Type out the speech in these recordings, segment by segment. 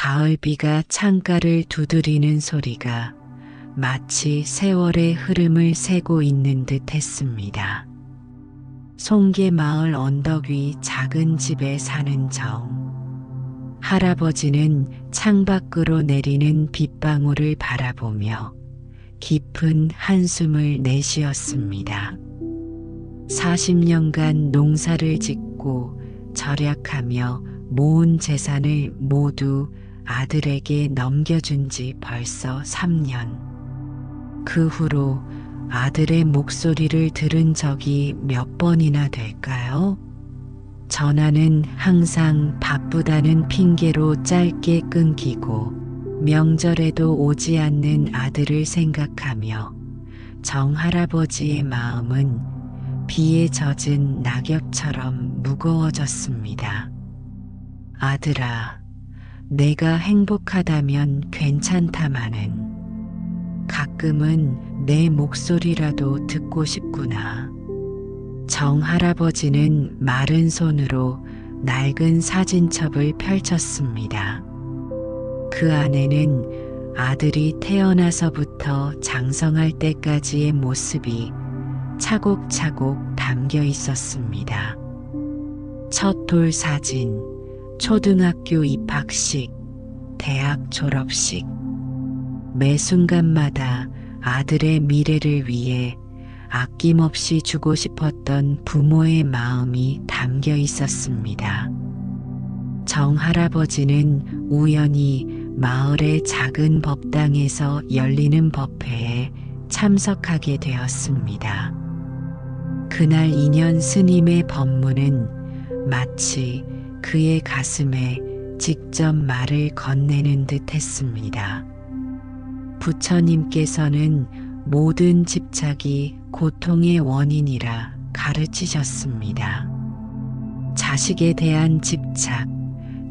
가을비가 창가를 두드리는 소리가 마치 세월의 흐름을 세고 있는 듯 했습니다. 송계마을 언덕 위 작은 집에 사는 정 할아버지는 창밖으로 내리는 빗방울을 바라보며 깊은 한숨을 내쉬었습니다. 40년간 농사를 짓고 절약하며 모은 재산을 모두 아들에게 넘겨준 지 벌써 3년. 그 후로 아들의 목소리를 들은 적이 몇 번이나 될까요? 전화는 항상 바쁘다는 핑계로 짧게 끊기고 명절에도 오지 않는 아들을 생각하며 정 할아버지의 마음은 비에 젖은 낙엽처럼 무거워졌습니다. 아들아, 내가 행복하다면 괜찮다마는 가끔은 내 목소리라도 듣고 싶구나. 정 할아버지는 마른 손으로 낡은 사진첩을 펼쳤습니다. 그 안에는 아들이 태어나서부터 장성할 때까지의 모습이 차곡차곡 담겨 있었습니다. 첫 돌 사진, 초등학교 입학식, 대학 졸업식. 매 순간마다 아들의 미래를 위해 아낌없이 주고 싶었던 부모의 마음이 담겨 있었습니다. 정 할아버지는 우연히 마을의 작은 법당에서 열리는 법회에 참석하게 되었습니다. 그날 인연 스님의 법문은 마치 그의 가슴에 직접 말을 건네는 듯 했습니다. 부처님께서는 모든 집착이 고통의 원인이라 가르치셨습니다. 자식에 대한 집착,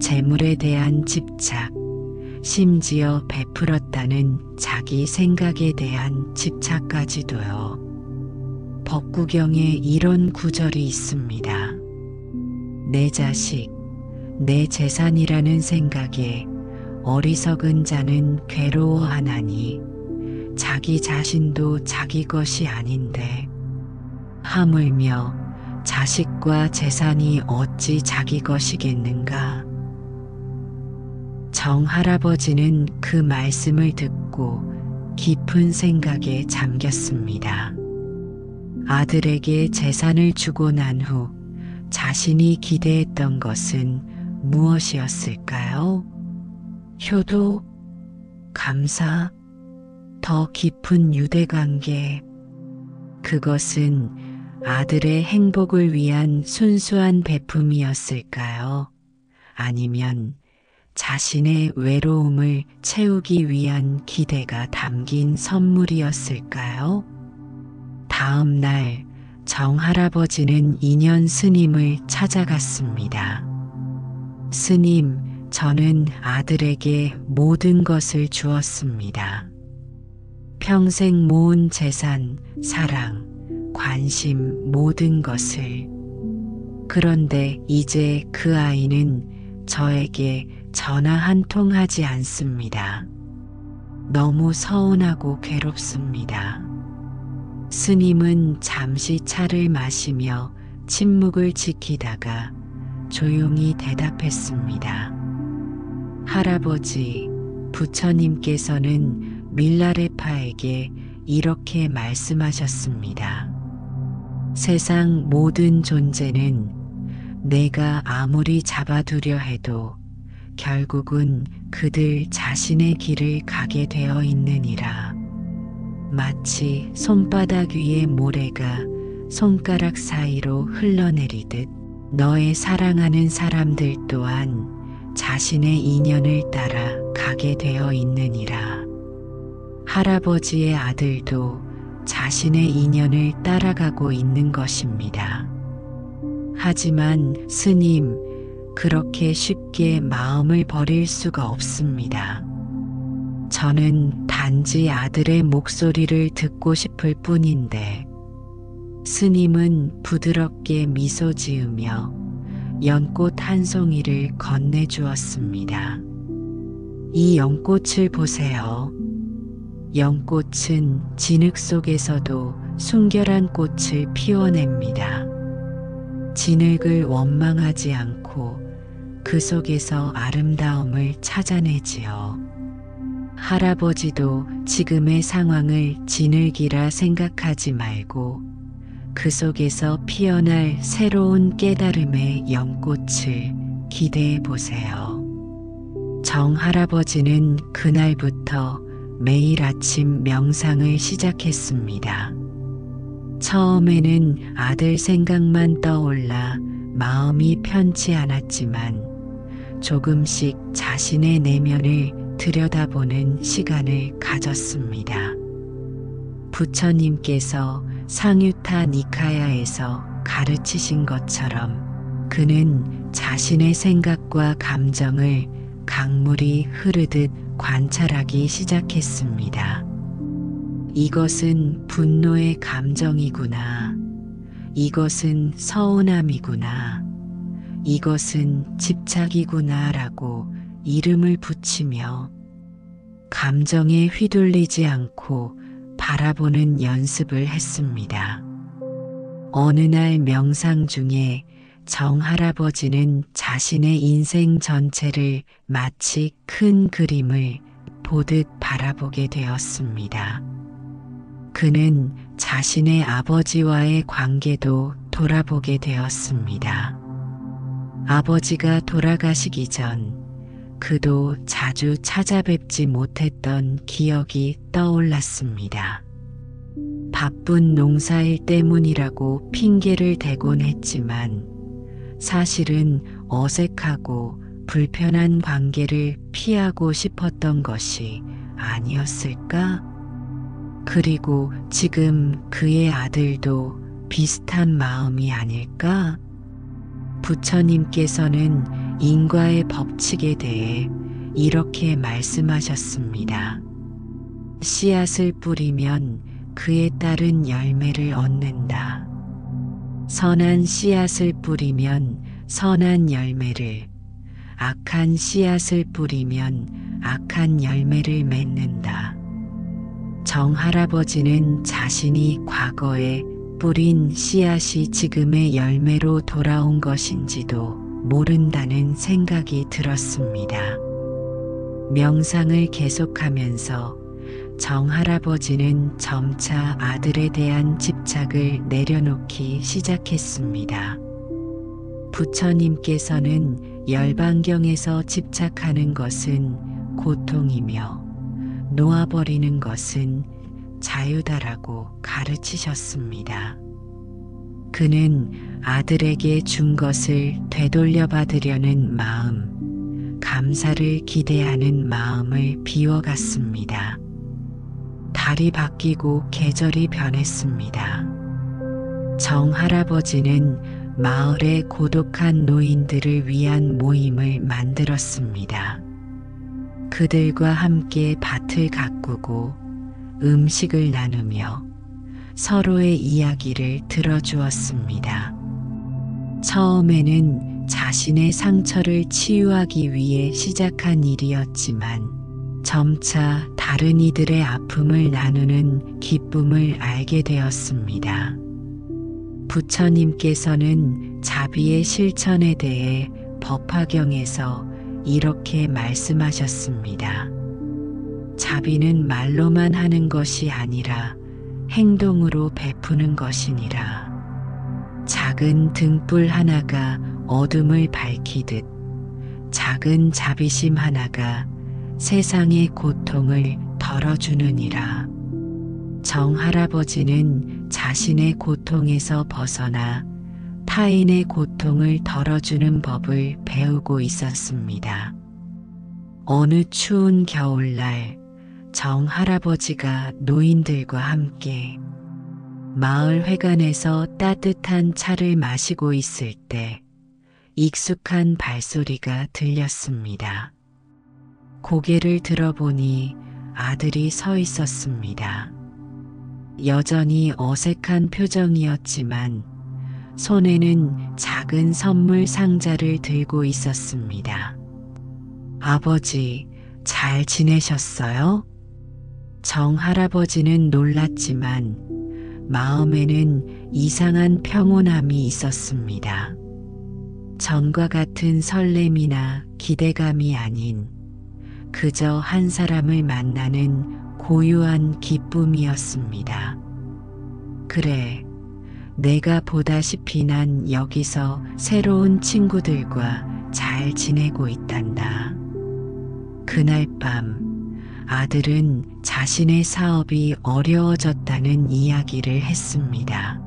재물에 대한 집착, 심지어 베풀었다는 자기 생각에 대한 집착까지도요. 법구경에 이런 구절이 있습니다. 내 자식, 내 재산이라는 생각에 어리석은 자는 괴로워하나니 자기 자신도 자기 것이 아닌데 하물며 자식과 재산이 어찌 자기 것이겠는가. 정 할아버지는 그 말씀을 듣고 깊은 생각에 잠겼습니다. 아들에게 재산을 주고 난 후 자신이 기대했던 것은 무엇이었을까요? 효도, 감사, 더 깊은 유대관계. 그것은 아들의 행복을 위한 순수한 베품이었을까요? 아니면 자신의 외로움을 채우기 위한 기대가 담긴 선물이었을까요? 다음 날 정 할아버지는 인연 스님을 찾아갔습니다. 스님, 저는 아들에게 모든 것을 주었습니다. 평생 모은 재산, 사랑, 관심, 모든 것을. 그런데 이제 그 아이는 저에게 전화 한 통 하지 않습니다. 너무 서운하고 괴롭습니다. 스님은 잠시 차를 마시며 침묵을 지키다가 조용히 대답했습니다. 할아버지, 부처님께서는 밀라레파에게 이렇게 말씀하셨습니다. 세상 모든 존재는 내가 아무리 잡아두려 해도 결국은 그들 자신의 길을 가게 되어 있느니라. 마치 손바닥 위의 모래가 손가락 사이로 흘러내리듯 너의 사랑하는 사람들 또한 자신의 인연을 따라 가게 되어 있느니라. 할아버지의 아들도 자신의 인연을 따라가고 있는 것입니다. 하지만 스님, 그렇게 쉽게 마음을 버릴 수가 없습니다. 저는 단지 아들의 목소리를 듣고 싶을 뿐인데. 스님은 부드럽게 미소 지으며 연꽃 한 송이를 건네주었습니다. 이 연꽃을 보세요. 연꽃은 진흙 속에서도 순결한 꽃을 피워냅니다. 진흙을 원망하지 않고 그 속에서 아름다움을 찾아내지요. 할아버지도 지금의 상황을 진흙이라 생각하지 말고 그 속에서 피어날 새로운 깨달음의 연꽃을 기대해 보세요. 정 할아버지는 그날부터 매일 아침 명상을 시작했습니다. 처음에는 아들 생각만 떠올라 마음이 편치 않았지만 조금씩 자신의 내면을 들여다보는 시간을 가졌습니다. 부처님께서 상유타 니카야에서 가르치신 것처럼 그는 자신의 생각과 감정을 강물이 흐르듯 관찰하기 시작했습니다. 이것은 분노의 감정이구나. 이것은 서운함이구나. 이것은 집착이구나 라고 이름을 붙이며 감정에 휘둘리지 않고 바라보는 연습을 했습니다. 어느 날 명상 중에 정 할아버지는 자신의 인생 전체를 마치 큰 그림을 보듯 바라보게 되었습니다. 그는 자신의 아버지와의 관계도 돌아보게 되었습니다. 아버지가 돌아가시기 전 그도 자주 찾아뵙지 못했던 기억이 떠올랐습니다. 바쁜 농사일 때문이라고 핑계를 대곤 했지만 사실은 어색하고 불편한 관계를 피하고 싶었던 것이 아니었을까? 그리고 지금 그의 아들도 비슷한 마음이 아닐까? 부처님께서는 인과의 법칙에 대해 이렇게 말씀하셨습니다. 씨앗을 뿌리면 그에 따른 열매를 얻는다. 선한 씨앗을 뿌리면 선한 열매를, 악한 씨앗을 뿌리면 악한 열매를 맺는다. 정 할아버지는 자신이 과거에 뿌린 씨앗이 지금의 열매로 돌아온 것인지도 모른다는 생각이 들었습니다. 명상을 계속하면서 정 할아버지는 점차 아들에 대한 집착을 내려놓기 시작했습니다. 부처님께서는 열반경에서 집착하는 것은 고통이며 놓아버리는 것은 자유다라고 가르치셨습니다. 그는 아들에게 준 것을 되돌려받으려는 마음, 감사를 기대하는 마음을 비워갔습니다. 달이 바뀌고 계절이 변했습니다. 정 할아버지는 마을의 고독한 노인들을 위한 모임을 만들었습니다. 그들과 함께 밭을 가꾸고 음식을 나누며 서로의 이야기를 들어주었습니다. 처음에는 자신의 상처를 치유하기 위해 시작한 일이었지만 점차 다른 이들의 아픔을 나누는 기쁨을 알게 되었습니다. 부처님께서는 자비의 실천에 대해 법화경에서 이렇게 말씀하셨습니다. 자비는 말로만 하는 것이 아니라 행동으로 베푸는 것이니라. 작은 등불 하나가 어둠을 밝히듯 작은 자비심 하나가 세상의 고통을 덜어주느니라. 정 할아버지는 자신의 고통에서 벗어나 타인의 고통을 덜어주는 법을 배우고 있었습니다. 어느 추운 겨울날 정 할아버지가 노인들과 함께 마을 회관에서 따뜻한 차를 마시고 있을 때 익숙한 발소리가 들렸습니다. 고개를 들어보니 아들이 서 있었습니다. 여전히 어색한 표정이었지만 손에는 작은 선물 상자를 들고 있었습니다. 아버지, 잘 지내셨어요? 정할아버지는 놀랐지만 마음에는 이상한 평온함이 있었습니다. 전과 같은 설렘이나 기대감이 아닌 그저 한 사람을 만나는 고요한 기쁨이었습니다. 그래, 내가 보다시피 난 여기서 새로운 친구들과 잘 지내고 있단다. 그날 밤 아들은 자신의 사업이 어려워졌다는 이야기를 했습니다.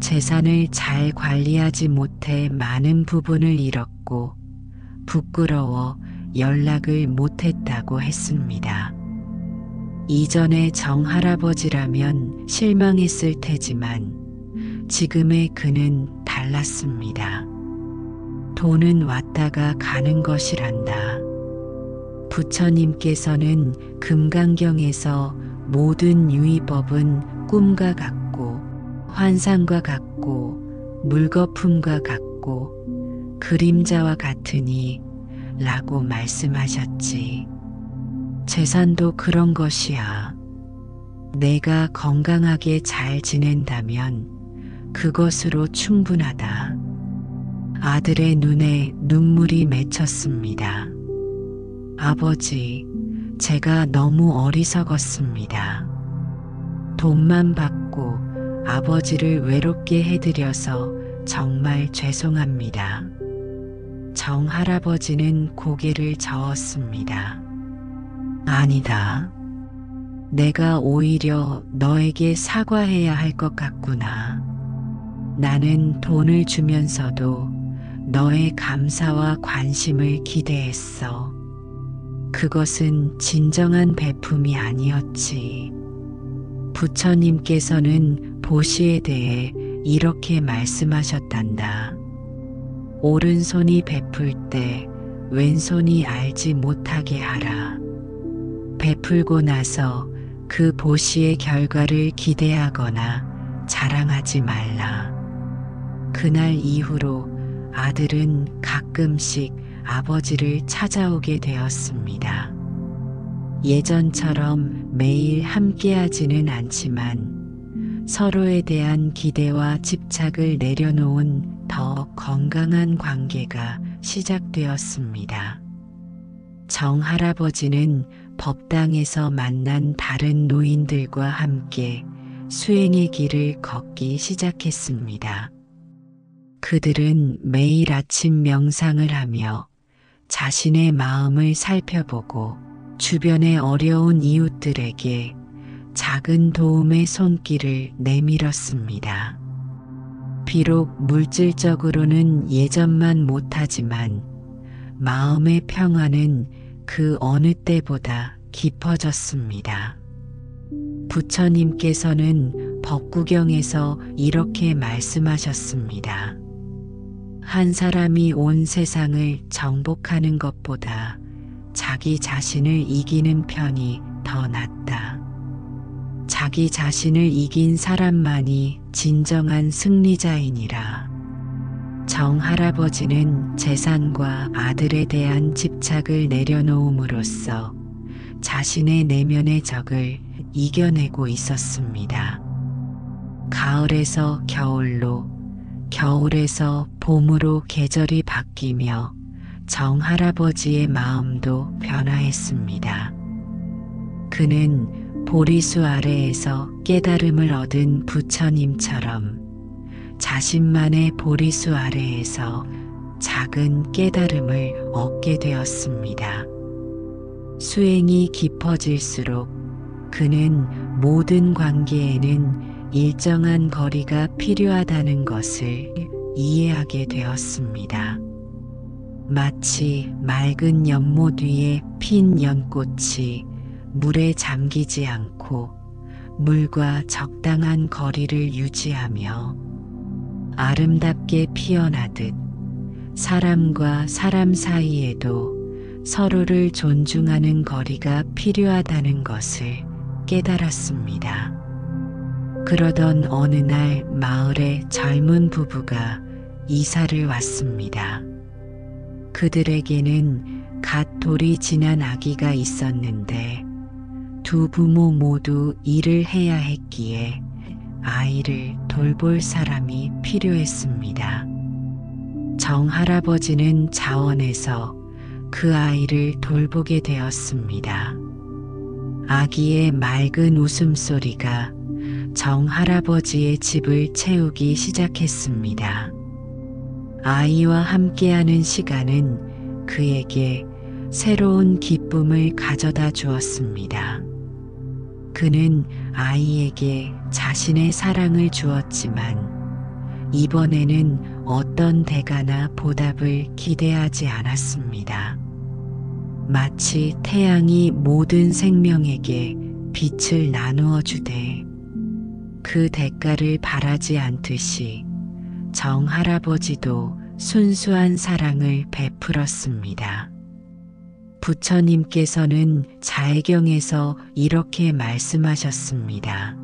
재산을 잘 관리하지 못해 많은 부분을 잃었고 부끄러워 연락을 못했다고 했습니다. 이전에 정할아버지라면 실망했을 테지만 지금의 그는 달랐습니다. 돈은 왔다가 가는 것이란다. 부처님께서는 금강경에서 모든 유의법은 꿈과 같고 환상과 같고 물거품과 같고 그림자와 같으니 라고 말씀하셨지. 재산도 그런 것이야. 내가 건강하게 잘 지낸다면 그것으로 충분하다. 아들의 눈에 눈물이 맺혔습니다. 아버지, 제가 너무 어리석었습니다. 돈만 받고 아버지를 외롭게 해드려서 정말 죄송합니다. 정할아버지는 고개를 저었습니다. 아니다. 내가 오히려 너에게 사과해야 할 것 같구나. 나는 돈을 주면서도 너의 감사와 관심을 기대했어. 그것은 진정한 베품이 아니었지. 부처님께서는 보시에 대해 이렇게 말씀하셨단다. 오른손이 베풀 때 왼손이 알지 못하게 하라. 베풀고 나서 그 보시의 결과를 기대하거나 자랑하지 말라. 그날 이후로 아들은 가끔씩 아버지를 찾아오게 되었습니다. 예전처럼 매일 함께하지는 않지만 서로에 대한 기대와 집착을 내려놓은 더 건강한 관계가 시작되었습니다. 정할아버지는 법당에서 만난 다른 노인들과 함께 수행의 길을 걷기 시작했습니다. 그들은 매일 아침 명상을 하며 자신의 마음을 살펴보고 주변의 어려운 이웃들에게 작은 도움의 손길을 내밀었습니다. 비록 물질적으로는 예전만 못하지만 마음의 평화는 그 어느 때보다 깊어졌습니다. 부처님께서는 법구경에서 이렇게 말씀하셨습니다. 한 사람이 온 세상을 정복하는 것보다 자기 자신을 이기는 편이 더 낫다. 자기 자신을 이긴 사람만이 진정한 승리자이니라. 정할아버지는 재산과 아들에 대한 집착을 내려놓음으로써 자신의 내면의 적을 이겨내고 있었습니다. 가을에서 겨울로, 겨울에서 봄으로 계절이 바뀌며 정할아버지의 마음도 변화했습니다. 그는 보리수 아래에서 깨달음을 얻은 부처님처럼 자신만의 보리수 아래에서 작은 깨달음을 얻게 되었습니다. 수행이 깊어질수록 그는 모든 관계에는 일정한 거리가 필요하다는 것을 이해하게 되었습니다. 마치 맑은 연못 위에 핀 연꽃이 물에 잠기지 않고 물과 적당한 거리를 유지하며 아름답게 피어나듯 사람과 사람 사이에도 서로를 존중하는 거리가 필요하다는 것을 깨달았습니다. 그러던 어느 날 마을에 젊은 부부가 이사를 왔습니다. 그들에게는 갓 돌이 지난 아기가 있었는데 두 부모 모두 일을 해야 했기에 아이를 돌볼 사람이 필요했습니다. 정 할아버지는 자원해서 그 아이를 돌보게 되었습니다. 아기의 맑은 웃음소리가 정 할아버지의 집을 채우기 시작했습니다. 아이와 함께하는 시간은 그에게 새로운 기쁨을 가져다 주었습니다. 그는 아이에게 자신의 사랑을 주었지만 이번에는 어떤 대가나 보답을 기대하지 않았습니다. 마치 태양이 모든 생명에게 빛을 나누어 주되 그 대가를 바라지 않듯이 정 할아버지도 순수한 사랑을 베풀었습니다. 부처님께서는 자애경에서 이렇게 말씀하셨습니다.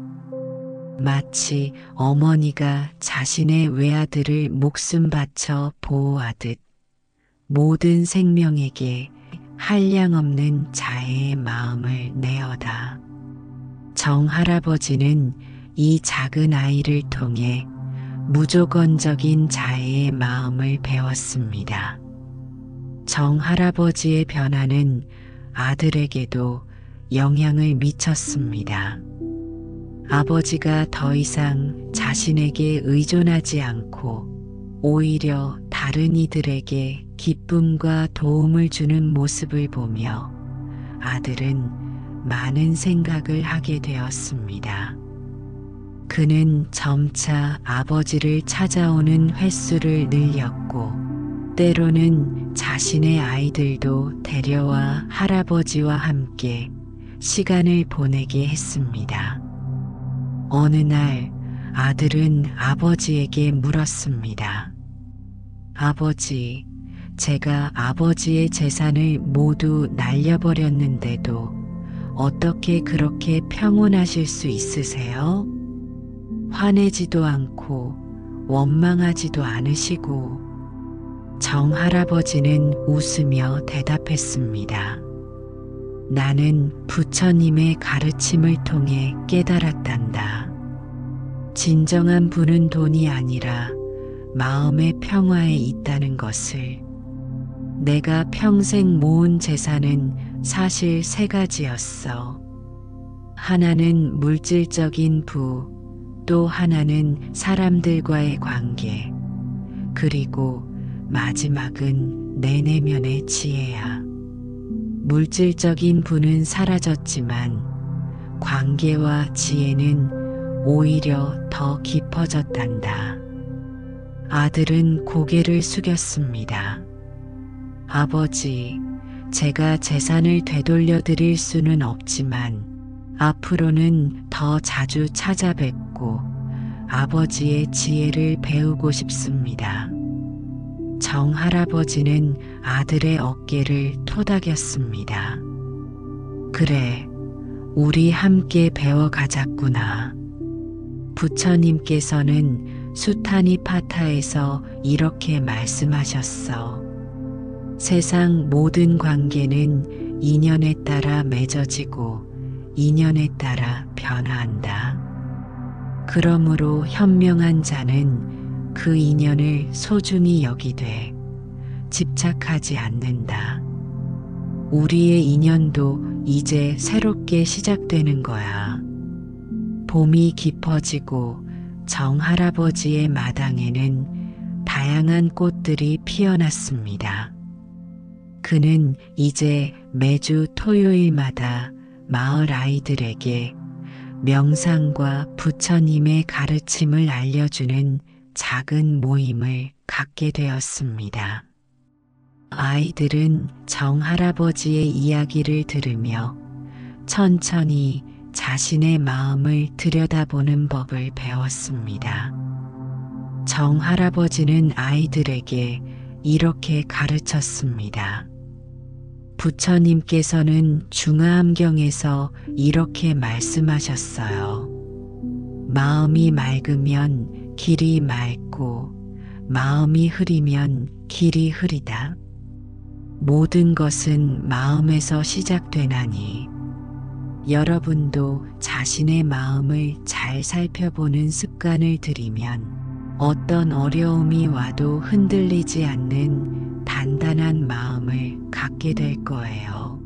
마치 어머니가 자신의 외아들을 목숨 바쳐 보호하듯 모든 생명에게 한량없는 자애의 마음을 내어다. 정 할아버지는 이 작은 아이를 통해 무조건적인 자애의 마음을 배웠습니다. 정 할아버지의 변화는 아들에게도 영향을 미쳤습니다. 아버지가 더 이상 자신에게 의존하지 않고 오히려 다른 이들에게 기쁨과 도움을 주는 모습을 보며 아들은 많은 생각을 하게 되었습니다. 그는 점차 아버지를 찾아오는 횟수를 늘렸고 때로는 자신의 아이들도 데려와 할아버지와 함께 시간을 보내게 했습니다. 어느 날 아들은 아버지에게 물었습니다. 아버지, 제가 아버지의 재산을 모두 날려버렸는데도 어떻게 그렇게 평온하실 수 있으세요? 화내지도 않고 원망하지도 않으시고. 정 할아버지는 웃으며 대답했습니다. 나는 부처님의 가르침을 통해 깨달았단다. 진정한 부는 돈이 아니라 마음의 평화에 있다는 것을. 내가 평생 모은 재산은 사실 세 가지였어. 하나는 물질적인 부, 또 하나는 사람들과의 관계, 그리고 마지막은 내 내면의 지혜야. 물질적인 부는 사라졌지만 관계와 지혜는 오히려 더 깊어졌단다. 아들은 고개를 숙였습니다. 아버지, 제가 재산을 되돌려 드릴 수는 없지만 앞으로는 더 자주 찾아뵙고 아버지의 지혜를 배우고 싶습니다. 정 할아버지는 아들의 어깨를 토닥였습니다. 그래, 우리 함께 배워가자꾸나. 부처님께서는 수타니파타에서 이렇게 말씀하셨어. 세상 모든 관계는 인연에 따라 맺어지고 인연에 따라 변화한다. 그러므로 현명한 자는 그 인연을 소중히 여기되 집착하지 않는다. 우리의 인연도 이제 새롭게 시작되는 거야. 봄이 깊어지고 정 할아버지의 마당에는 다양한 꽃들이 피어났습니다. 그는 이제 매주 토요일마다 마을 아이들에게 명상과 부처님의 가르침을 알려주는 작은 모임을 갖게 되었습니다. 아이들은 정 할아버지의 이야기를 들으며 천천히 자신의 마음을 들여다보는 법을 배웠습니다. 정 할아버지는 아이들에게 이렇게 가르쳤습니다. 부처님께서는 중화암경에서 이렇게 말씀하셨어요. 마음이 맑으면 길이 맑고 마음이 흐리면 길이 흐리다. 모든 것은 마음에서 시작되나니 여러분도 자신의 마음을 잘 살펴보는 습관을 들이면 어떤 어려움이 와도 흔들리지 않는 단단한 마음을 갖게 될 거예요.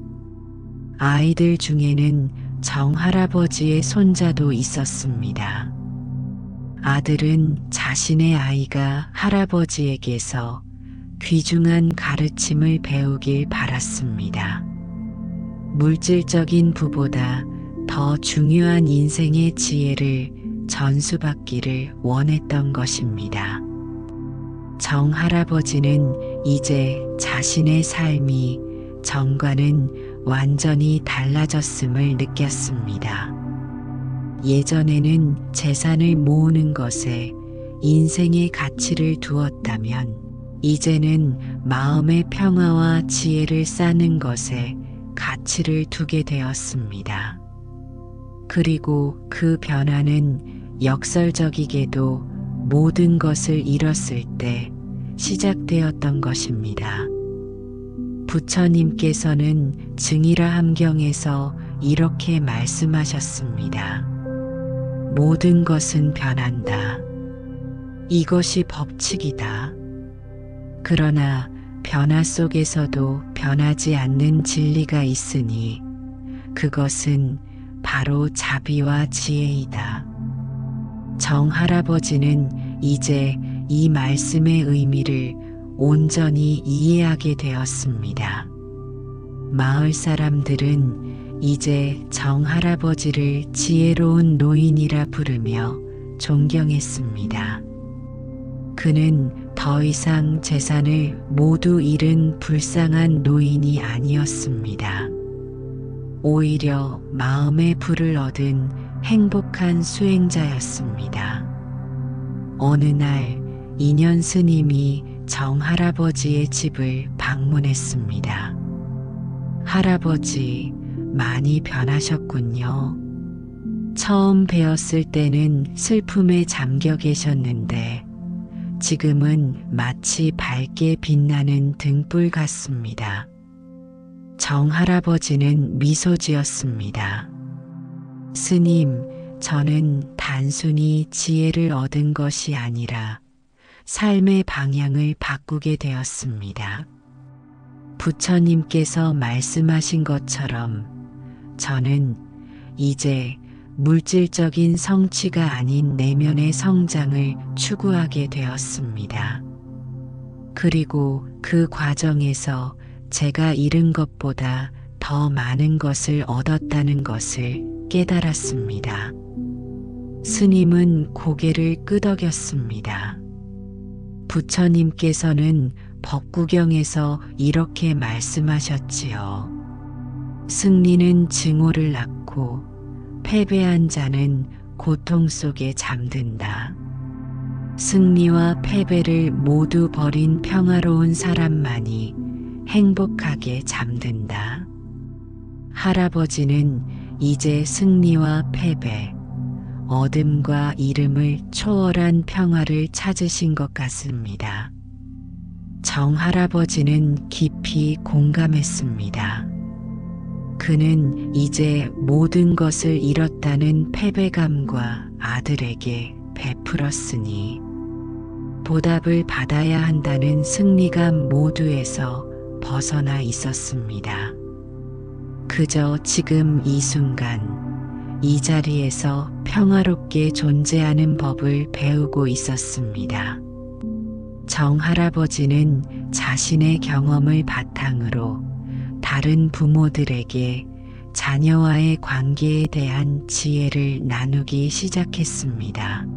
아이들 중에는 정할아버지의 손자도 있었습니다. 아들은 자신의 아이가 할아버지에게서 귀중한 가르침을 배우길 바랐습니다. 물질적인 부보다 더 중요한 인생의 지혜를 전수받기를 원했던 것입니다. 정할아버지는 이제 자신의 삶이 전과는 완전히 달라졌음을 느꼈습니다. 예전에는 재산을 모으는 것에 인생의 가치를 두었다면 이제는 마음의 평화와 지혜를 쌓는 것에 가치를 두게 되었습니다. 그리고 그 변화는 역설적이게도 모든 것을 잃었을 때 시작되었던 것입니다. 부처님께서는 증이라 함경에서 이렇게 말씀하셨습니다. 모든 것은 변한다. 이것이 법칙이다. 그러나 변화 속에서도 변하지 않는 진리가 있으니 그것은 바로 자비와 지혜이다. 정할아버지는 이제 이 말씀의 의미를 온전히 이해하게 되었습니다. 마을 사람들은 이제 정할아버지를 지혜로운 노인이라 부르며 존경했습니다. 그는 더 이상 재산을 모두 잃은 불쌍한 노인이 아니었습니다. 오히려 마음의 불을 얻은 행복한 수행자였습니다. 어느 날 인현 스님이 정할아버지의 집을 방문했습니다. 할아버지, 많이 변하셨군요. 처음 뵈었을 때는 슬픔에 잠겨 계셨는데 지금은 마치 밝게 빛나는 등불 같습니다. 정할아버지는 미소 지었습니다. 스님, 저는 단순히 지혜를 얻은 것이 아니라 삶의 방향을 바꾸게 되었습니다. 부처님께서 말씀하신 것처럼 저는 이제 물질적인 성취가 아닌 내면의 성장을 추구하게 되었습니다. 그리고 그 과정에서 제가 잃은 것보다 더 많은 것을 얻었다는 것을 깨달았습니다. 스님은 고개를 끄덕였습니다. 부처님께서는 법구경에서 이렇게 말씀하셨지요. 승리는 증오를 낳고 패배한 자는 고통 속에 잠든다. 승리와 패배를 모두 버린 평화로운 사람만이 행복하게 잠든다. 할아버지는 이제 승리와 패배, 어둠과 이름을 초월한 평화를 찾으신 것 같습니다. 정할아버지는 깊이 공감했습니다. 그는 이제 모든 것을 잃었다는 패배감과 아들에게 베풀었으니 보답을 받아야 한다는 승리감 모두에서 벗어나 있었습니다. 그저 지금 이 순간, 이 자리에서 평화롭게 존재하는 법을 배우고 있었습니다. 정할아버지는 자신의 경험을 바탕으로 다른 부모들에게 자녀와의 관계에 대한 지혜를 나누기 시작했습니다.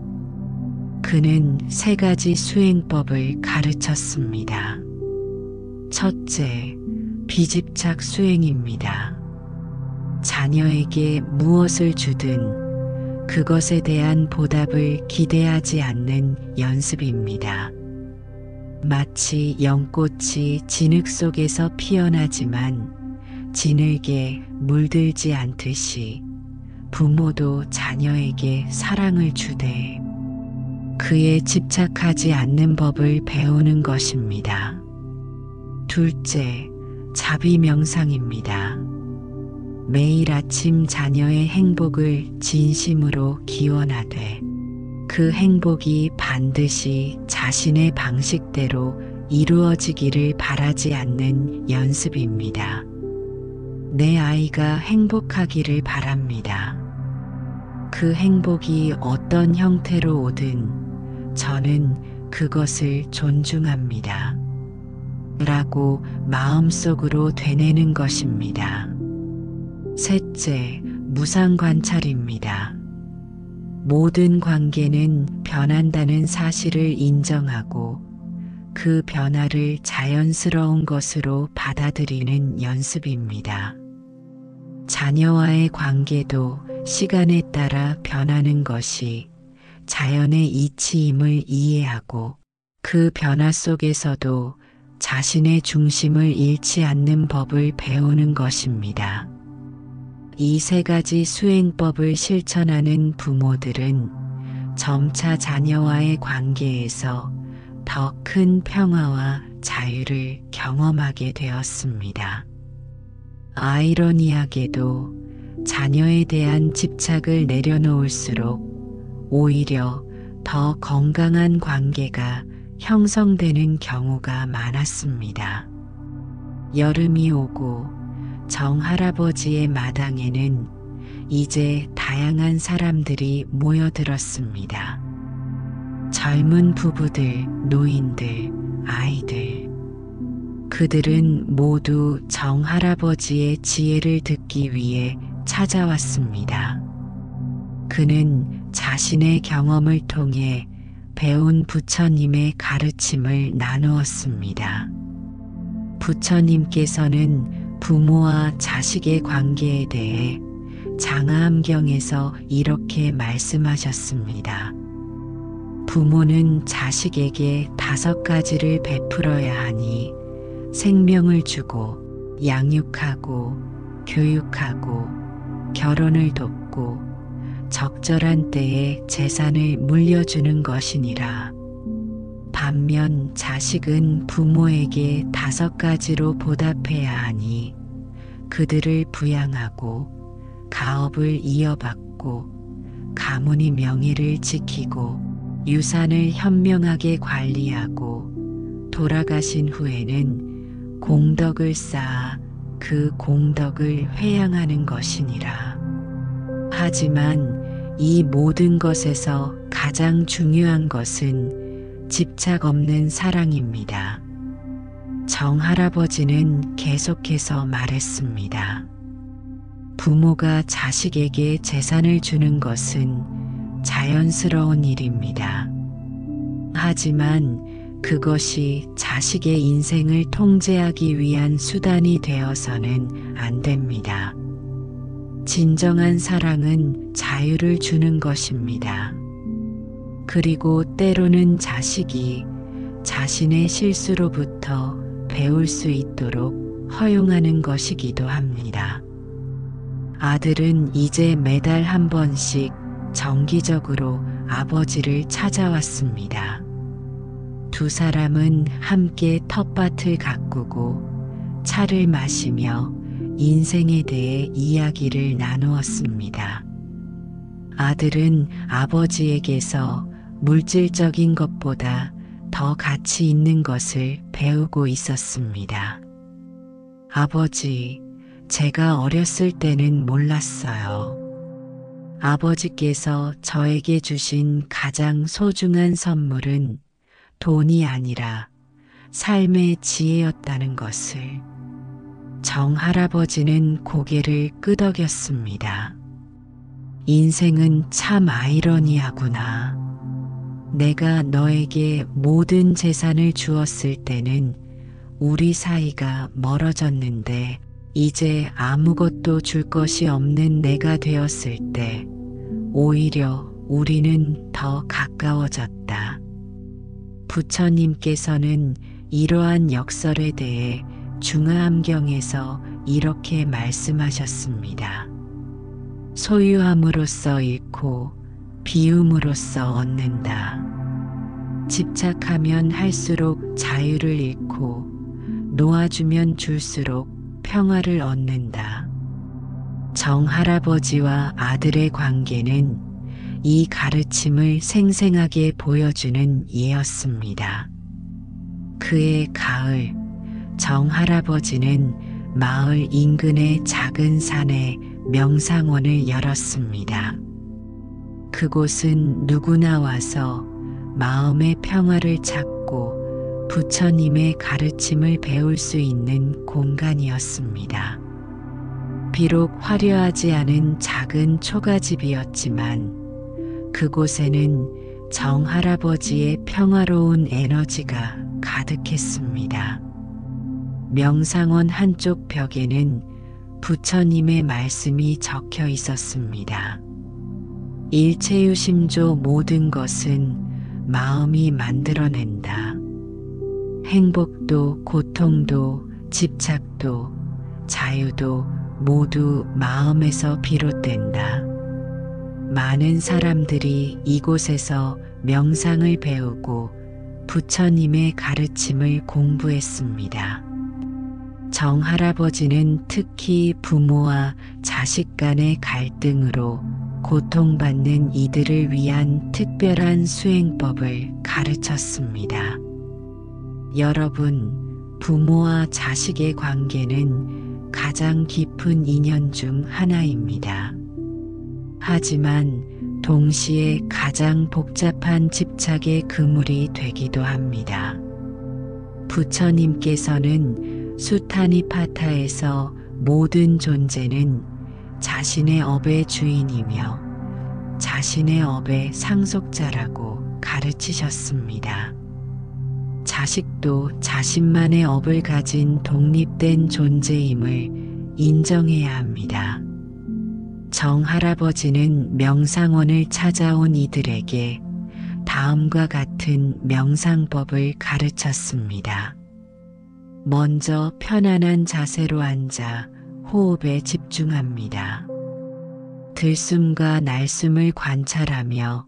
그는 3가지 수행법을 가르쳤습니다. 첫째, 비집착 수행입니다. 자녀에게 무엇을 주든 그것에 대한 보답을 기대하지 않는 연습입니다. 마치 연꽃이 진흙 속에서 피어나지만 진흙에 물들지 않듯이 부모도 자녀에게 사랑을 주되 그에 집착하지 않는 법을 배우는 것입니다. 둘째, 자비 명상입니다. 매일 아침 자녀의 행복을 진심으로 기원하되 그 행복이 반드시 자신의 방식대로 이루어지기를 바라지 않는 연습입니다. 내 아이가 행복하기를 바랍니다. 그 행복이 어떤 형태로 오든 저는 그것을 존중합니다. 라고 마음속으로 되뇌는 것입니다. 셋째, 무상관찰입니다. 모든 관계는 변한다는 사실을 인정하고 그 변화를 자연스러운 것으로 받아들이는 연습입니다. 자녀와의 관계도 시간에 따라 변하는 것이 자연의 이치임을 이해하고 그 변화 속에서도 자신의 중심을 잃지 않는 법을 배우는 것입니다. 이 세 가지 수행법을 실천하는 부모들은 점차 자녀와의 관계에서 더 큰 평화와 자유를 경험하게 되었습니다. 아이러니하게도 자녀에 대한 집착을 내려놓을수록 오히려 더 건강한 관계가 형성되는 경우가 많았습니다. 여름이 오고 정할아버지의 마당에는 이제 다양한 사람들이 모여들었습니다. 젊은 부부들, 노인들, 아이들. 그들은 모두 정할아버지의 지혜를 듣기 위해 찾아왔습니다. 그는 자신의 경험을 통해 배운 부처님의 가르침을 나누었습니다. 부처님께서는 부모와 자식의 관계에 대해 장하함경에서 이렇게 말씀하셨습니다. 부모는 자식에게 5가지를 베풀어야 하니 생명을 주고 양육하고 교육하고 결혼을 돕고 적절한 때에 재산을 물려주는 것이니라. 반면 자식은 부모에게 5가지로 보답해야 하니 그들을 부양하고 가업을 이어받고 가문의 명예를 지키고 유산을 현명하게 관리하고 돌아가신 후에는 공덕을 쌓아 그 공덕을 회양하는 것이니라. 하지만 이 모든 것에서 가장 중요한 것은 집착 없는 사랑입니다. 정할아버지는 계속해서 말했습니다. 부모가 자식에게 재산을 주는 것은 자연스러운 일입니다. 하지만 그것이 자식의 인생을 통제하기 위한 수단이 되어서는 안 됩니다. 진정한 사랑은 자유를 주는 것입니다. 그리고 때로는 자식이 자신의 실수로부터 배울 수 있도록 허용하는 것이기도 합니다. 아들은 이제 매달 한 번씩 정기적으로 아버지를 찾아왔습니다. 두 사람은 함께 텃밭을 가꾸고 차를 마시며 인생에 대해 이야기를 나누었습니다. 아들은 아버지에게서 물질적인 것보다 더 가치 있는 것을 배우고 있었습니다. 아버지, 제가 어렸을 때는 몰랐어요. 아버지께서 저에게 주신 가장 소중한 선물은 돈이 아니라 삶의 지혜였다는 것을. 정할아버지는 고개를 끄덕였습니다. 인생은 참 아이러니하구나. 내가 너에게 모든 재산을 주었을 때는 우리 사이가 멀어졌는데 이제 아무것도 줄 것이 없는 내가 되었을 때 오히려 우리는 더 가까워졌다. 부처님께서는 이러한 역설에 대해 중하암경에서 이렇게 말씀하셨습니다. 소유함으로써 잃고 비움으로써 얻는다. 집착하면 할수록 자유를 잃고 놓아주면 줄수록 평화를 얻는다. 정할아버지와 아들의 관계는 이 가르침을 생생하게 보여주는 예였습니다. 그해 가을, 정할아버지는 마을 인근의 작은 산에 명상원을 열었습니다. 그곳은 누구나 와서 마음의 평화를 찾고 부처님의 가르침을 배울 수 있는 공간이었습니다. 비록 화려하지 않은 작은 초가집이었지만 그곳에는 정할아버지의 평화로운 에너지가 가득했습니다. 명상원 한쪽 벽에는 부처님의 말씀이 적혀 있었습니다. 일체유심조 모든 것은 마음이 만들어낸다. 행복도 고통도 집착도 자유도 모두 마음에서 비롯된다. 많은 사람들이 이곳에서 명상을 배우고 부처님의 가르침을 공부했습니다. 정할아버지는 특히 부모와 자식 간의 갈등으로 고통받는 이들을 위한 특별한 수행법을 가르쳤습니다. 여러분, 부모와 자식의 관계는 가장 깊은 인연 중 하나입니다. 하지만 동시에 가장 복잡한 집착의 그물이 되기도 합니다. 부처님께서는 수타니파타에서 모든 존재는 자신의 업의 주인이며 자신의 업의 상속자라고 가르치셨습니다. 자식도 자신만의 업을 가진 독립된 존재임을 인정해야 합니다. 정할아버지는 명상원을 찾아온 이들에게 다음과 같은 명상법을 가르쳤습니다. 먼저 편안한 자세로 앉아 호흡에 집중합니다. 들숨과 날숨을 관찰하며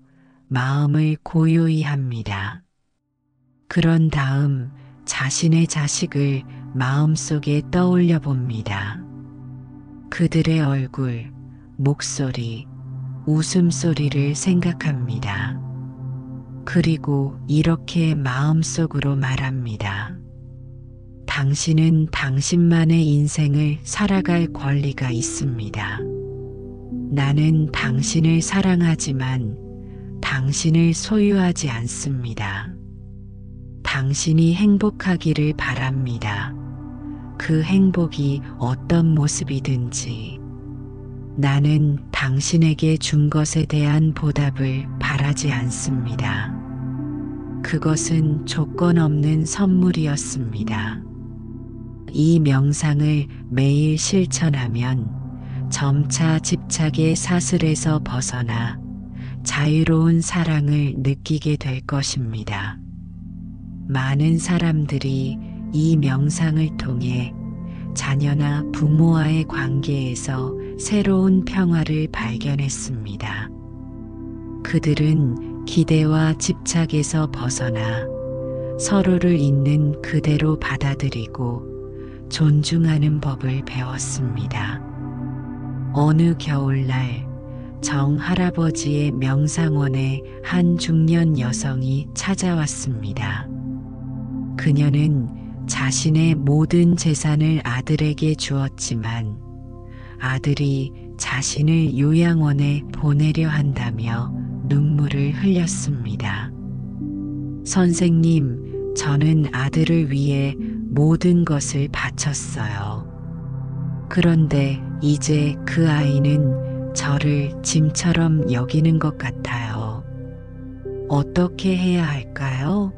마음을 고요히 합니다. 그런 다음 자신의 자식을 마음속에 떠올려 봅니다. 그들의 얼굴, 목소리, 웃음소리를 생각합니다. 그리고 이렇게 마음속으로 말합니다. 당신은 당신만의 인생을 살아갈 권리가 있습니다. 나는 당신을 사랑하지만 당신을 소유하지 않습니다. 당신이 행복하기를 바랍니다. 그 행복이 어떤 모습이든지. 나는 당신에게 준 것에 대한 보답을 바라지 않습니다. 그것은 조건 없는 선물이었습니다. 이 명상을 매일 실천하면 점차 집착의 사슬에서 벗어나 자유로운 사랑을 느끼게 될 것입니다. 많은 사람들이 이 명상을 통해 자녀나 부모와의 관계에서 새로운 평화를 발견했습니다. 그들은 기대와 집착에서 벗어나 서로를 있는 그대로 받아들이고 존중하는 법을 배웠습니다. 어느 겨울날 정할아버지의 명상원에 한 중년 여성이 찾아왔습니다. 그녀는 자신의 모든 재산을 아들에게 주었지만 아들이 자신을 요양원에 보내려 한다며 눈물을 흘렸습니다. 선생님, 저는 아들을 위해 모든 것을 바쳤어요. 그런데 이제 그 아이는 저를 짐처럼 여기는 것 같아요. 어떻게 해야 할까요?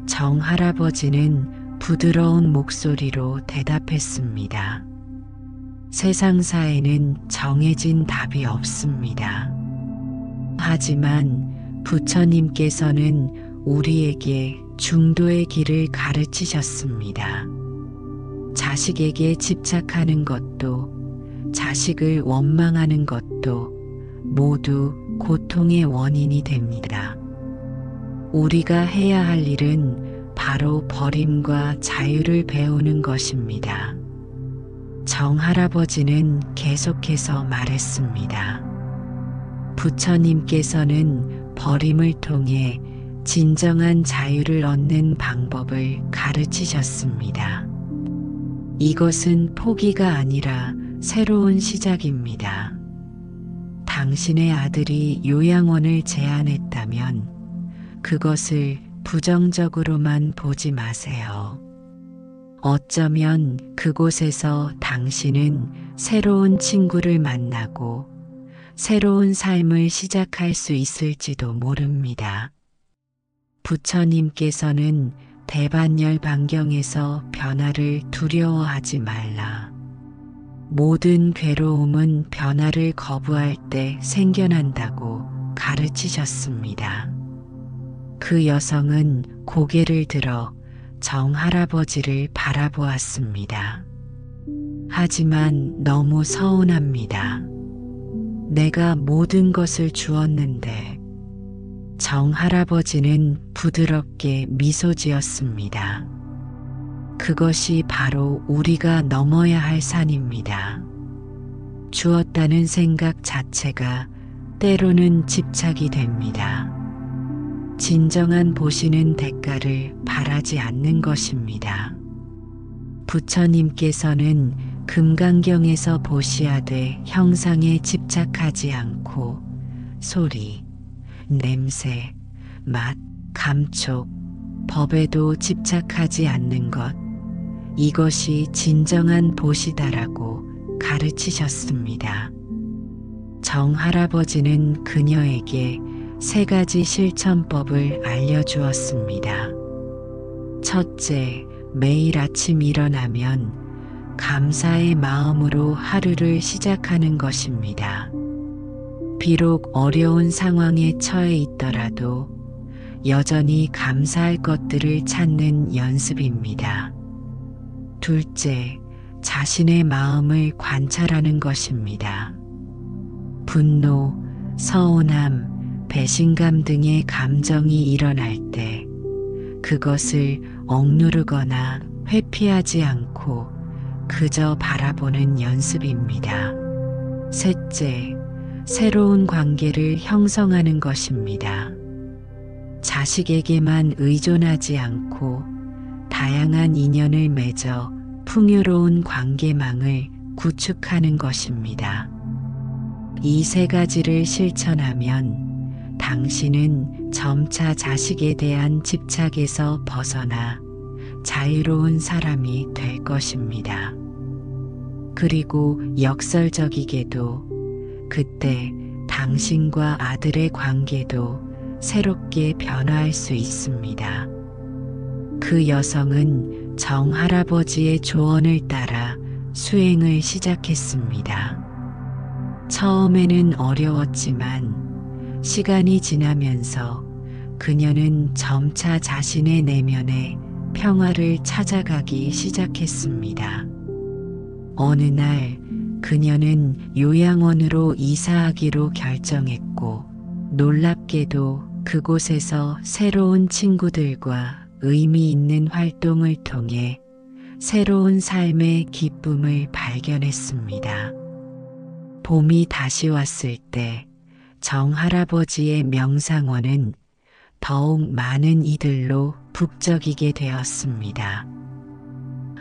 정할아버지는 부드러운 목소리로 대답했습니다. 세상사에는 정해진 답이 없습니다. 하지만 부처님께서는 우리에게 중도의 길을 가르치셨습니다. 자식에게 집착하는 것도 자식을 원망하는 것도 모두 고통의 원인이 됩니다. 우리가 해야 할 일은 바로 버림과 자유를 배우는 것입니다. 정할아버지는 계속해서 말했습니다. 부처님께서는 버림을 통해 진정한 자유를 얻는 방법을 가르치셨습니다. 이것은 포기가 아니라 새로운 시작입니다. 당신의 아들이 요양원을 제안했다면 그것을 부정적으로만 보지 마세요. 어쩌면 그곳에서 당신은 새로운 친구를 만나고 새로운 삶을 시작할 수 있을지도 모릅니다. 부처님께서는 대반열 반경에서 변화를 두려워하지 말라. 모든 괴로움은 변화를 거부할 때 생겨난다고 가르치셨습니다. 그 여성은 고개를 들어 정할아버지를 바라보았습니다. 하지만 너무 서운합니다. 내가 모든 것을 주었는데. 정할아버지는 부드럽게 미소 지었습니다. 그것이 바로 우리가 넘어야 할 산입니다. 주었다는 생각 자체가 때로는 집착이 됩니다. 진정한 보시는 대가를 바라지 않는 것입니다. 부처님께서는 금강경에서 보시하되 형상에 집착하지 않고 소리, 냄새, 맛, 감촉, 법에도 집착하지 않는 것, 이것이 진정한 보시다라고 가르치셨습니다. 정할아버지는 그녀에게 3가지 실천법을 알려주었습니다. 첫째, 매일 아침 일어나면 감사의 마음으로 하루를 시작하는 것입니다. 비록 어려운 상황에 처해 있더라도 여전히 감사할 것들을 찾는 연습입니다. 둘째, 자신의 마음을 관찰하는 것입니다. 분노, 서운함, 배신감 등의 감정이 일어날 때 그것을 억누르거나 회피하지 않고 그저 바라보는 연습입니다. 셋째, 새로운 관계를 형성하는 것입니다. 자식에게만 의존하지 않고 다양한 인연을 맺어 풍요로운 관계망을 구축하는 것입니다. 이 3가지를 실천하면 당신은 점차 자식에 대한 집착에서 벗어나 자유로운 사람이 될 것입니다. 그리고 역설적이게도 그때 당신과 아들의 관계도 새롭게 변화할 수 있습니다. 그 여성은 정할아버지의 조언을 따라 수행을 시작했습니다. 처음에는 어려웠지만 시간이 지나면서 그녀는 점차 자신의 내면에 평화를 찾아가기 시작했습니다. 어느 날 그녀는 요양원으로 이사하기로 결정했고 놀랍게도 그곳에서 새로운 친구들과 의미 있는 활동을 통해 새로운 삶의 기쁨을 발견했습니다. 봄이 다시 왔을 때 정할아버지의 명상원은 더욱 많은 이들로 북적이게 되었습니다.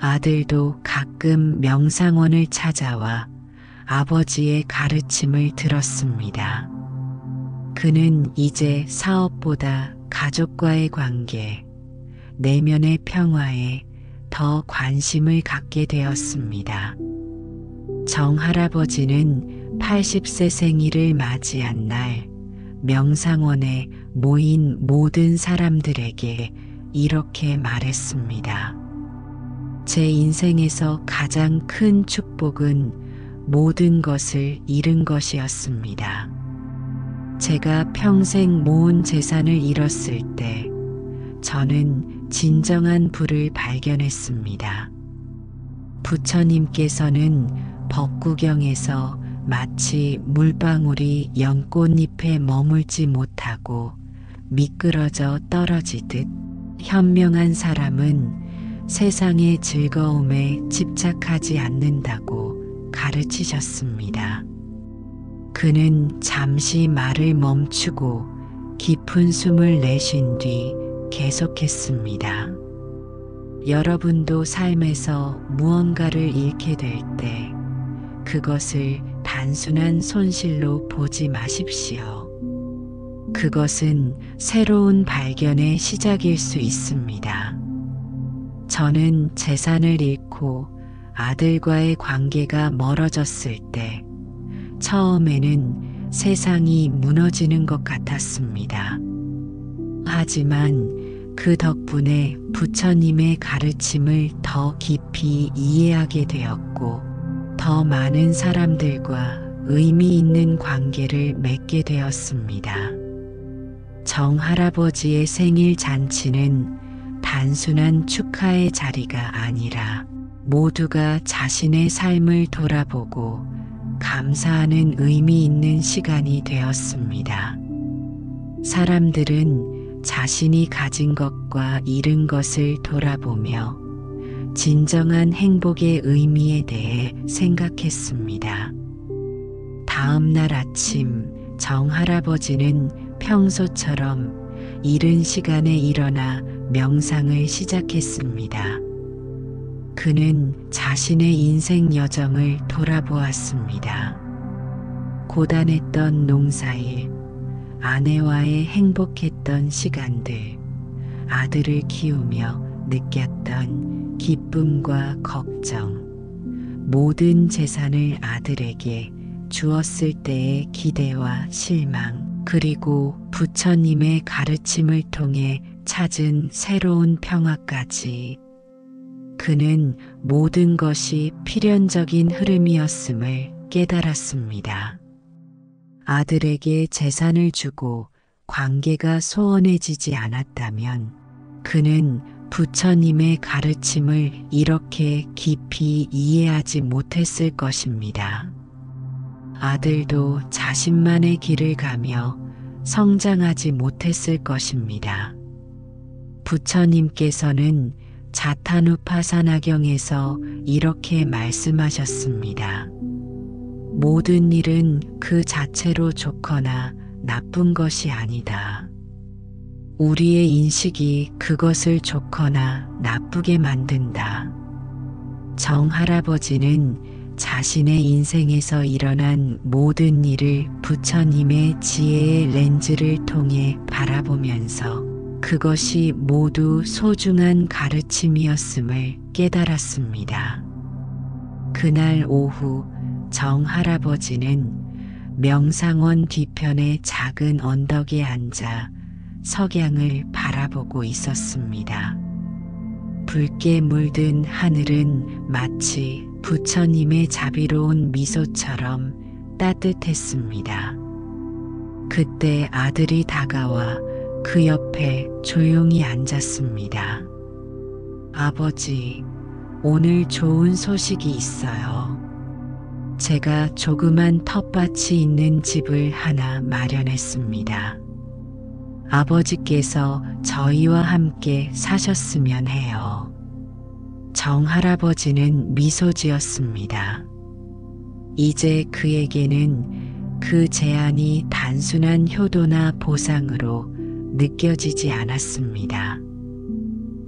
아들도 가끔 명상원을 찾아와 아버지의 가르침을 들었습니다. 그는 이제 사업보다 가족과의 관계, 내면의 평화에 더 관심을 갖게 되었습니다. 정할아버지는 80세 생일을 맞이한 날 명상원에 모인 모든 사람들에게 이렇게 말했습니다. 제 인생에서 가장 큰 축복은 모든 것을 잃은 것이었습니다. 제가 평생 모은 재산을 잃었을 때 저는 진정한 부를 발견했습니다. 부처님께서는 법구경에서 마치 물방울이 연꽃잎에 머물지 못하고 미끄러져 떨어지듯 현명한 사람은 세상의 즐거움에 집착하지 않는다고 가르치셨습니다. 그는 잠시 말을 멈추고 깊은 숨을 내쉰 뒤 계속했습니다. 여러분도 삶에서 무언가를 잃게 될 때 그것을 단순한 손실로 보지 마십시오. 그것은 새로운 발견의 시작일 수 있습니다. 저는 재산을 잃고 아들과의 관계가 멀어졌을 때 처음에는 세상이 무너지는 것 같았습니다. 하지만 그 덕분에 부처님의 가르침을 더 깊이 이해하게 되었고 더 많은 사람들과 의미 있는 관계를 맺게 되었습니다. 정할아버지의 생일 잔치는 단순한 축하의 자리가 아니라 모두가 자신의 삶을 돌아보고 감사하는 의미 있는 시간이 되었습니다. 사람들은 자신이 가진 것과 잃은 것을 돌아보며 진정한 행복의 의미에 대해 생각했습니다. 다음 날 아침 정할아버지는 평소처럼 이른 시간에 일어나 명상을 시작했습니다. 그는 자신의 인생 여정을 돌아보았습니다. 고단했던 농사일, 아내와의 행복했던 시간들, 아들을 키우며 느꼈던 기쁨과 걱정, 모든 재산을 아들에게 주었을 때의 기대와 실망, 그리고 부처님의 가르침을 통해 찾은 새로운 평화까지 그는 모든 것이 필연적인 흐름이었음을 깨달았습니다. 아들에게 재산을 주고 관계가 소원해지지 않았다면 그는 부처님의 가르침을 이렇게 깊이 이해하지 못했을 것입니다. 아들도 자신만의 길을 가며 성장하지 못했을 것입니다. 부처님께서는 자타누파사나경에서 이렇게 말씀하셨습니다. 모든 일은 그 자체로 좋거나 나쁜 것이 아니다. 우리의 인식이 그것을 좋거나 나쁘게 만든다. 정할아버지는 자신의 인생에서 일어난 모든 일을 부처님의 지혜의 렌즈를 통해 바라보면서 그것이 모두 소중한 가르침이었음을 깨달았습니다. 그날 오후 정할아버지는 명상원 뒤편의 작은 언덕에 앉아 석양을 바라보고 있었습니다. 붉게 물든 하늘은 마치 부처님의 자비로운 미소처럼 따뜻했습니다. 그때 아들이 다가와 그 옆에 조용히 앉았습니다. 아버지, 오늘 좋은 소식이 있어요. 제가 조그만 텃밭이 있는 집을 하나 마련했습니다. 아버지께서 저희와 함께 사셨으면 해요. 정할아버지는 미소 지었습니다. 이제 그에게는 그 제안이 단순한 효도나 보상으로 느껴지지 않았습니다.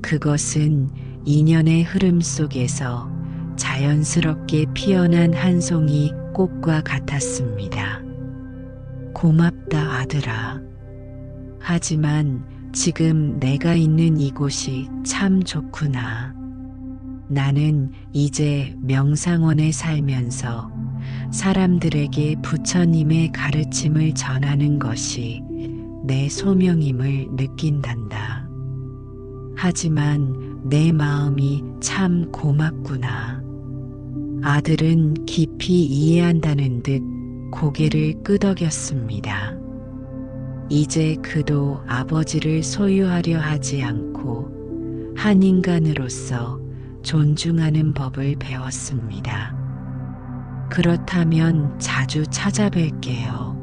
그것은 인연의 흐름 속에서 자연스럽게 피어난 한 송이 꽃과 같았습니다. 고맙다, 아들아. 하지만 지금 내가 있는 이곳이 참 좋구나. 나는 이제 명상원에 살면서 사람들에게 부처님의 가르침을 전하는 것이 내 소명임을 느낀단다. 하지만 내 마음이 참 고맙구나. 아들은 깊이 이해한다는 듯 고개를 끄덕였습니다. 이제 그도 아버지를 소유하려 하지 않고 한 인간으로서 존중하는 법을 배웠습니다. 그렇다면 자주 찾아뵐게요.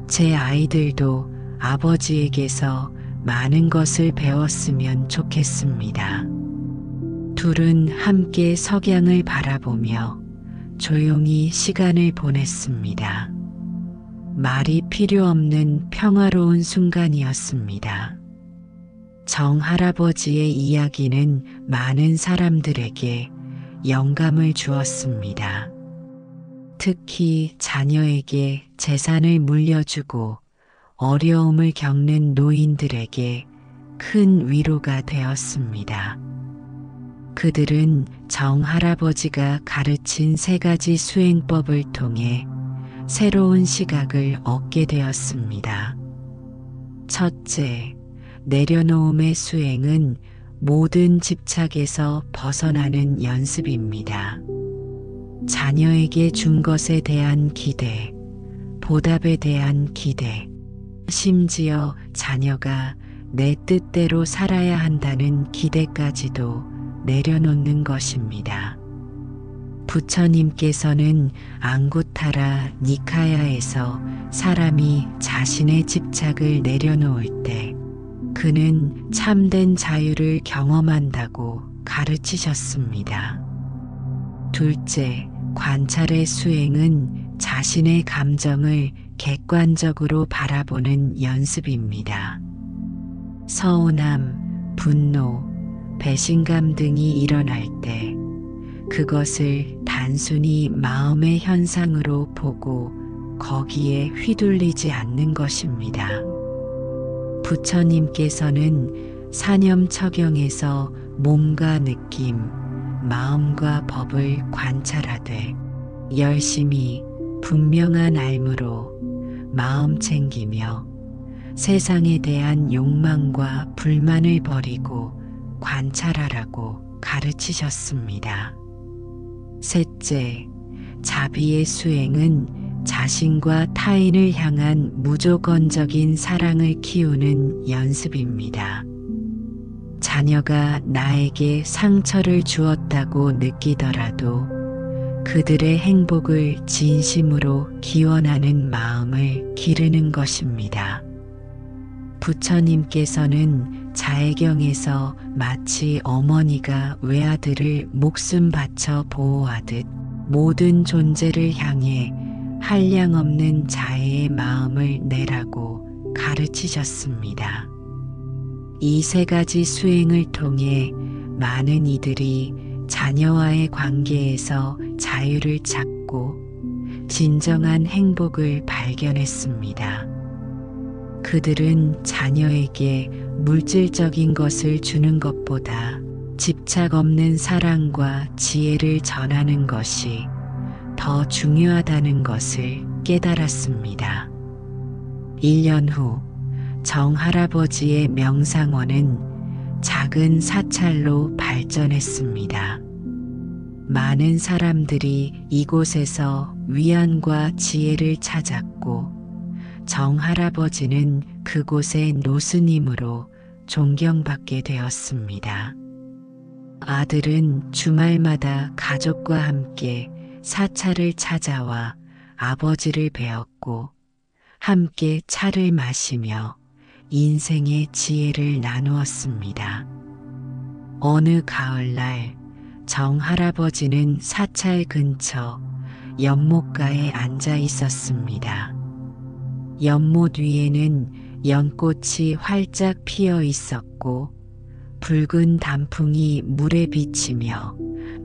제 아이들도 아버지에게서 많은 것을 배웠으면 좋겠습니다. 둘은 함께 석양을 바라보며 조용히 시간을 보냈습니다. 말이 필요 없는 평화로운 순간이었습니다. 정 할아버지의 이야기는 많은 사람들에게 영감을 주었습니다. 특히 자녀에게 재산을 물려주고 어려움을 겪는 노인들에게 큰 위로가 되었습니다. 그들은 정 할아버지가 가르친 3가지 수행법을 통해 새로운 시각을 얻게 되었습니다. 첫째, 내려놓음의 수행은 모든 집착에서 벗어나는 연습입니다. 자녀에게 준 것에 대한 기대, 보답에 대한 기대, 심지어 자녀가 내 뜻대로 살아야 한다는 기대까지도 내려놓는 것입니다. 부처님께서는 앙구타라 니카야에서 사람이 자신의 집착을 내려놓을 때 그는 참된 자유를 경험한다고 가르치셨습니다. 둘째, 관찰의 수행은 자신의 감정을 객관적으로 바라보는 연습입니다. 서운함, 분노, 배신감 등이 일어날 때 그것을 단순히 마음의 현상으로 보고 거기에 휘둘리지 않는 것입니다. 부처님께서는 사념처경에서 몸과 느낌, 마음과 법을 관찰하되 열심히 분명한 알무로 마음 챙기며 세상에 대한 욕망과 불만을 버리고 관찰하라고 가르치셨습니다. 셋째, 자비의 수행은 자신과 타인을 향한 무조건적인 사랑을 키우는 연습입니다. 자녀가 나에게 상처를 주었다고 느끼더라도 그들의 행복을 진심으로 기원하는 마음을 기르는 것입니다. 부처님께서는 자해경에서 마치 어머니가 외아들을 목숨 바쳐 보호하듯 모든 존재를 향해 한량없는 자애의 마음을 내라고 가르치셨습니다. 이 3가지 수행을 통해 많은 이들이 자녀와의 관계에서 자유를 찾고 진정한 행복을 발견했습니다. 그들은 자녀에게 물질적인 것을 주는 것보다 집착 없는 사랑과 지혜를 전하는 것이 더 중요하다는 것을 깨달았습니다. 1년 후 정 할아버지의 명상원은 작은 사찰로 발전했습니다. 많은 사람들이 이곳에서 위안과 지혜를 찾았고 정 할아버지는 그곳의 노스님으로 존경받게 되었습니다. 아들은 주말마다 가족과 함께 사찰을 찾아와 아버지를 배웠고 함께 차를 마시며 인생의 지혜를 나누었습니다. 어느 가을날 정 할아버지는 사찰 근처 연못가에 앉아 있었습니다. 연못 위에는 연꽃이 활짝 피어 있었고 붉은 단풍이 물에 비치며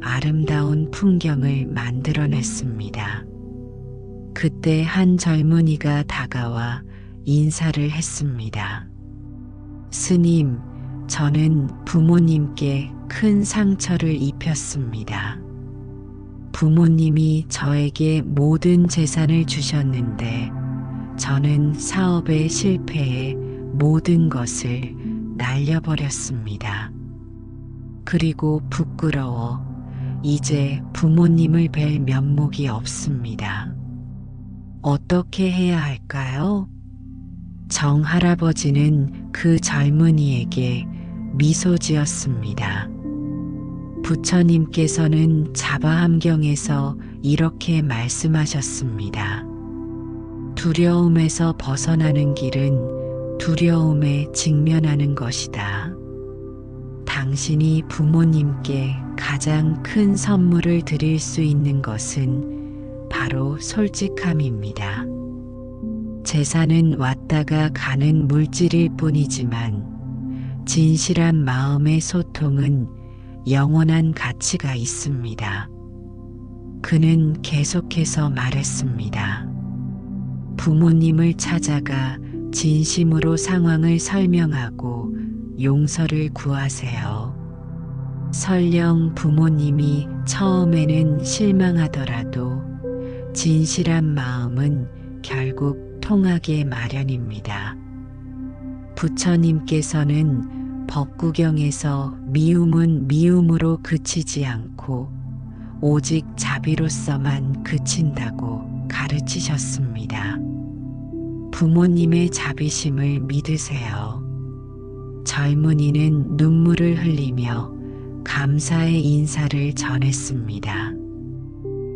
아름다운 풍경을 만들어냈습니다. 그때 한 젊은이가 다가와 인사를 했습니다. 스님, 저는 부모님께 큰 상처를 입혔습니다. 부모님이 저에게 모든 재산을 주셨는데 저는 사업에 실패해 모든 것을 날려버렸습니다. 그리고 부끄러워 이제 부모님을 뵐 면목이 없습니다. 어떻게 해야 할까요? 정 할아버지는 그 젊은이에게 미소 지었습니다. 부처님께서는 자바함경에서 이렇게 말씀하셨습니다. 두려움에서 벗어나는 길은 두려움에 직면하는 것이다. 당신이 부모님께 가장 큰 선물을 드릴 수 있는 것은 바로 솔직함입니다. 재산은 왔다가 가는 물질일 뿐이지만 진실한 마음의 소통은 영원한 가치가 있습니다. 그는 계속해서 말했습니다. 부모님을 찾아가 진심으로 상황을 설명하고 용서를 구하세요. 설령 부모님이 처음에는 실망하더라도 진실한 마음은 결국 통하게 마련입니다. 부처님께서는 법구경에서 미움은 미움으로 그치지 않고 오직 자비로서만 그친다고 가르치셨습니다. 부모님의 자비심을 믿으세요. 젊은이는 눈물을 흘리며 감사의 인사를 전했습니다.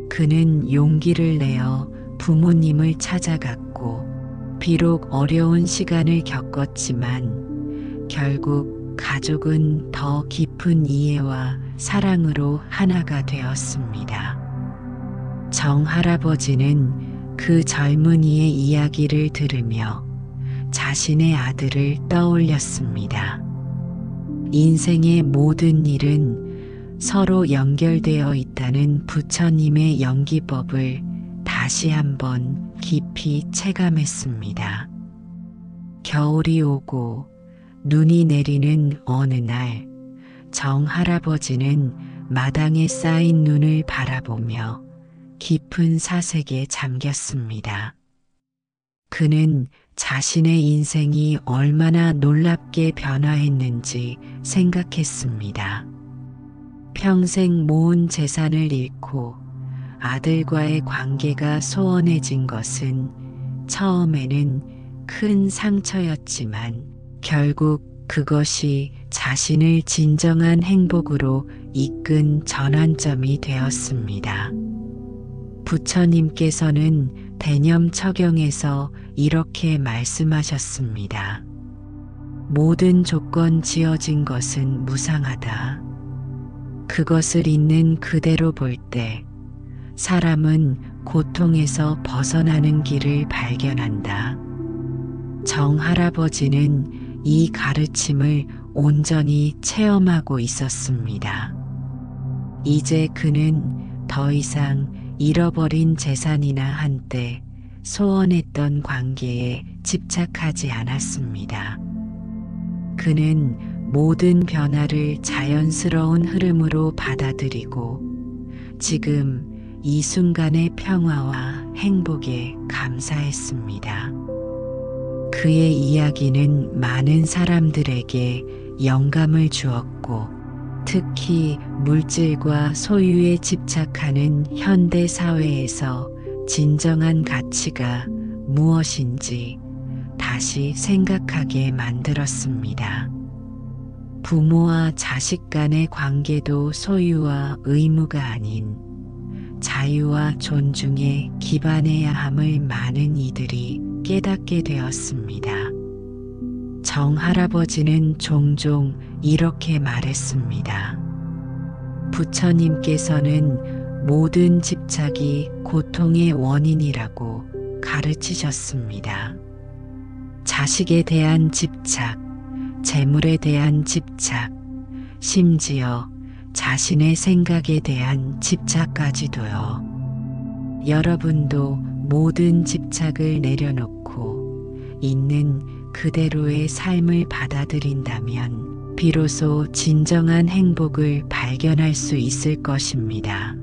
그는 용기를 내어 부모님을 찾아갔고 비록 어려운 시간을 겪었지만 결국 가족은 더 깊은 이해와 사랑으로 하나가 되었습니다. 정할아버지는 그 젊은이의 이야기를 들으며 자신의 아들을 떠올렸습니다. 인생의 모든 일은 서로 연결되어 있다는 부처님의 연기법을 다시 한번 깊이 체감했습니다. 겨울이 오고 눈이 내리는 어느 날, 정할아버지는 마당에 쌓인 눈을 바라보며 깊은 사색에 잠겼습니다. 그는 자신의 인생이 얼마나 놀랍게 변화했는지 생각했습니다. 평생 모은 재산을 잃고 아들과의 관계가 소원해진 것은 처음에는 큰 상처였지만 결국 그것이 자신을 진정한 행복으로 이끈 전환점이 되었습니다. 부처님께서는 대념처경에서 이렇게 말씀하셨습니다. 모든 조건 지어진 것은 무상하다. 그것을 있는 그대로 볼 때 사람은 고통에서 벗어나는 길을 발견한다. 정할아버지는 이 가르침을 온전히 체험하고 있었습니다. 이제 그는 더 이상 잃어버린 재산이나 한때 소원했던 관계에 집착하지 않았습니다. 그는 모든 변화를 자연스러운 흐름으로 받아들이고 지금 이 순간의 평화와 행복에 감사했습니다. 그의 이야기는 많은 사람들에게 영감을 주었고 특히 물질과 소유에 집착하는 현대 사회에서 진정한 가치가 무엇인지 다시 생각하게 만들었습니다. 부모와 자식 간의 관계도 소유와 의무가 아닌 자유와 존중에 기반해야 함을 많은 이들이 깨닫게 되었습니다. 정할아버지는 종종 이렇게 말했습니다. 부처님께서는 모든 집착이 고통의 원인이라고 가르치셨습니다. 자식에 대한 집착, 재물에 대한 집착, 심지어 자신의 생각에 대한 집착까지도요. 여러분도 모든 집착을 내려놓고 있는 그대로의 삶을 받아들인다면 비로소 진정한 행복을 발견할 수 있을 것입니다.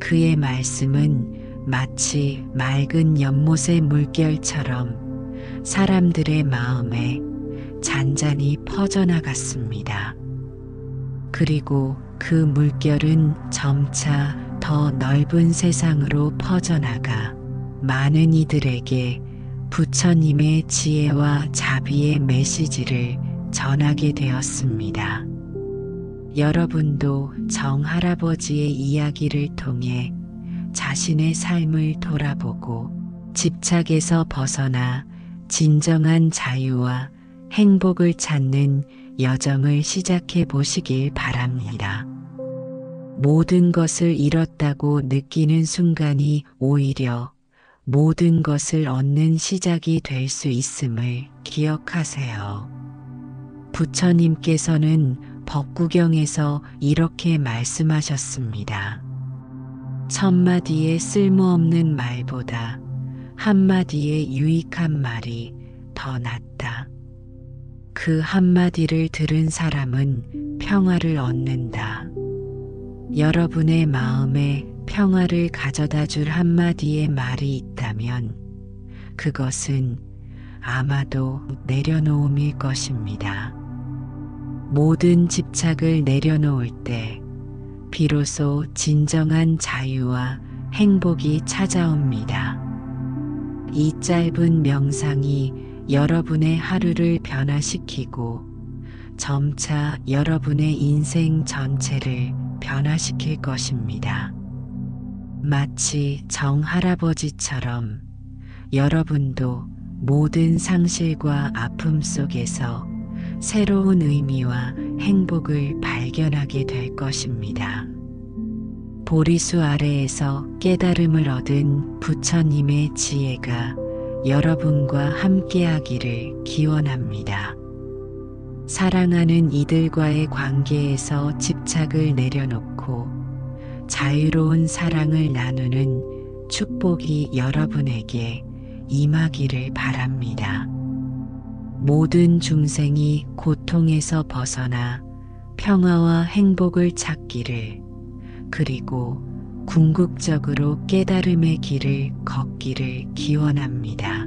그의 말씀은 마치 맑은 연못의 물결처럼 사람들의 마음에 잔잔히 퍼져나갔습니다. 그리고 그 물결은 점차 더 넓은 세상으로 퍼져나가 많은 이들에게 부처님의 지혜와 자비의 메시지를 전하게 되었습니다. 여러분도 정할아버지의 이야기를 통해 자신의 삶을 돌아보고 집착에서 벗어나 진정한 자유와 행복을 찾는 여정을 시작해 보시길 바랍니다. 모든 것을 잃었다고 느끼는 순간이 오히려 모든 것을 얻는 시작이 될 수 있음을 기억하세요. 부처님께서는 법구경에서 이렇게 말씀하셨습니다. 천마디의 쓸모없는 말보다 한마디의 유익한 말이 더 낫다. 그 한마디를 들은 사람은 평화를 얻는다. 여러분의 마음에 평화를 가져다 줄 한마디의 말이 있다면 그것은 아마도 내려놓음일 것입니다. 모든 집착을 내려놓을 때 비로소 진정한 자유와 행복이 찾아옵니다. 이 짧은 명상이 여러분의 하루를 변화시키고 점차 여러분의 인생 전체를 변화시킬 것입니다. 마치 정할아버지처럼 여러분도 모든 상실과 아픔 속에서 새로운 의미와 행복을 발견하게 될 것입니다. 보리수 아래에서 깨달음을 얻은 부처님의 지혜가 여러분과 함께하기를 기원합니다. 사랑하는 이들과의 관계에서 집착을 내려놓고 자유로운 사랑을 나누는 축복이 여러분에게 임하기를 바랍니다. 모든 중생이 고통에서 벗어나 평화와 행복을 찾기를, 그리고 궁극적으로 깨달음의 길을 걷기를 기원합니다.